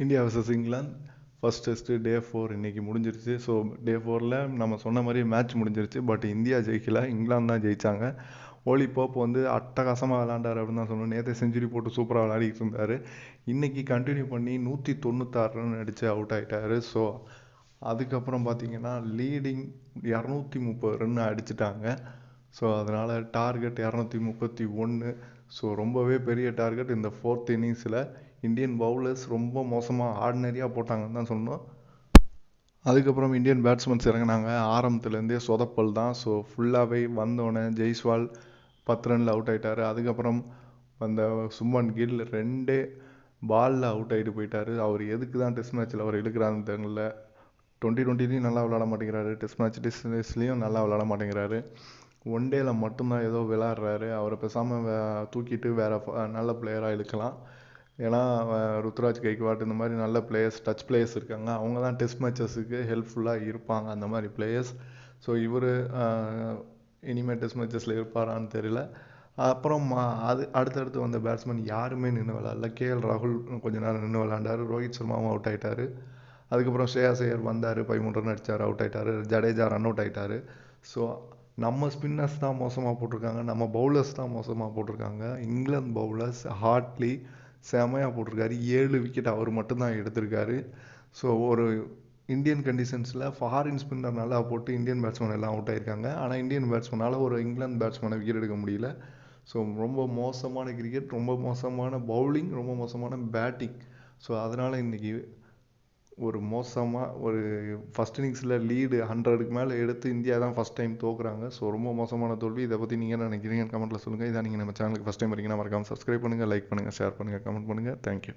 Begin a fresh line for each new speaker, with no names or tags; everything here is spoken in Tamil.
India vs England first test day 4 இன்னைக்கு முடிஞ்சிருச்சு. ஸோ டே 4ல் நம்ம சொன்ன மாதிரி மேட்ச் முடிஞ்சிருச்சு. பட் இந்தியா ஜெயிக்கல, இங்கிலாந்து தான் ஜெயித்தாங்க. ஓலி போப் வந்து அட்டகாசமாக விளாண்டார் அப்படின்னு தான் சொல்லணும். நேற்று செஞ்சுரி போட்டு சூப்பராக விளையாடிட்டு இருந்தார். இன்றைக்கி கண்டினியூ பண்ணி 196 ரன் அடித்து அவுட் ஆகிட்டார். ஸோ அதுக்கப்புறம் பார்த்தீங்கன்னா லீடிங் 230 ரன் அடிச்சிட்டாங்க. ஸோ அதனால் டார்கெட் 231. ஸோ ரொம்பவே பெரிய டார்கெட். இந்த 4th இன்னிங்ஸில் இந்தியன் பவுலர்ஸ் ரொம்ப மோசமாக ஆர்டினரியாக போட்டாங்கன்னு தான் சொல்லணும். அதுக்கப்புறம் இந்தியன் பேட்ஸ்மேன்ஸ் இறங்கினாங்க. ஆரம்பத்துலேருந்தே சொதப்பல் தான். ஸோ ஃபுல்லாகவே வந்தோடனே ஜெய்ஸ்வால் 10 ரனில் அவுட் ஆகிட்டார். அதுக்கப்புறம் அந்த சுமன் கில் 2 பாலில் அவுட் ஆகிட்டு போயிட்டார். அவர் எதுக்கு தான் டெஸ்ட் மேட்ச்சில் அவர் இழுக்கிறான்னு தெரியல. 2020 நல்லா விளாட மாட்டேங்கிறாரு, டெஸ்ட்லேயும் நல்லா விளாட மாட்டேங்கிறாரு. ஒன் டேயில் மட்டும்தான் ஏதோ விளாட்றாரு. அவரை பேசாமல் தூக்கிட்டு வேறு நல்ல பிளேயராக இழுக்கலாம். ஏன்னா ருத்ராஜ் கைக்வாட் இந்த மாதிரி நல்ல பிளேயர்ஸ், டச் பிளேயர்ஸ் இருக்காங்க. அவங்க தான் டெஸ்ட் மேட்சஸுக்கு ஹெல்ப்ஃபுல்லாக இருப்பாங்க, அந்த மாதிரி பிளேயர்ஸ். ஸோ இவர் இனிமேல் டெஸ்ட் மேட்சஸில் இருப்பாரான்னு தெரியல. அப்புறம் அடுத்தடுத்து வந்த பேட்ஸ்மேன் யாருமே நின்று விளாட்ல. கேஎல் ராகுல் கொஞ்ச நேரம் நின்று விளாண்டார். ரோஹித் சர்மாவும் அவுட் ஆகிட்டார். அதுக்கப்புறம் ஸ்ரேயாஸ் ஐயர் வந்தார், 13 ரன் அடித்தார், அவுட் ஆகிட்டார். ஜடேஜா ரன் அவுட் ஆகிட்டார். ஸோ நம்ம ஸ்பின்னர்ஸ் தான் மோசமாக போட்டிருக்காங்க, நம்ம பவுலர்ஸ் தான் மோசமாக போட்டிருக்காங்க. இங்கிலாந்து பவுலர்ஸ் ஹார்ட்லி செமையாக போட்டிருக்காரு. 7 விக்கெட் அவர் மட்டும்தான் எடுத்திருக்காரு. ஸோ ஒரு இந்தியன் கண்டிஷன்ஸில் ஃபாரின் ஸ்பின்னர் நல்லா போட்டு இந்தியன் பேட்ஸ்மேன் எல்லாம் அவுட் ஆகிருக்காங்க. ஆனால் இந்தியன் பேட்ஸ்மேனால் ஒரு இங்கிலாந்து பேட்ஸ்மேனை விக்கெட் எடுக்க முடியல. ஸோ ரொம்ப மோசமான கிரிக்கெட், ரொம்ப மோசமான பவுலிங், ரொம்ப மோசமான பேட்டிங். ஸோ அதனால் இன்றைக்கி ஒரு ஃபஸ்ட் இன்னிங்ஸில் லீடு 100க்கு மேலே எடுத்து இந்தியா தான் ஃபஸ்ட் டைம் தோக்குறாங்க. ஸோ ரொம்ப மோசமான தோல்வி. இதை பற்றி நீங்கள் என்ன நினைக்கிறீங்கன்னு கமெண்ட்டில் சொல்லுங்கள். இதான் நீங்கள் நம்ம சேனலுக்கு ஃபஸ்ட் டைம் வரீங்கன்னா மறக்காமல் சப்ஸ்கிரைப் பண்ணுங்கள், லைக் பண்ணுங்கள், ஷேர் பண்ணுங்கள், கமெண்ட் பண்ணுங்கள். தேங்க்யூ.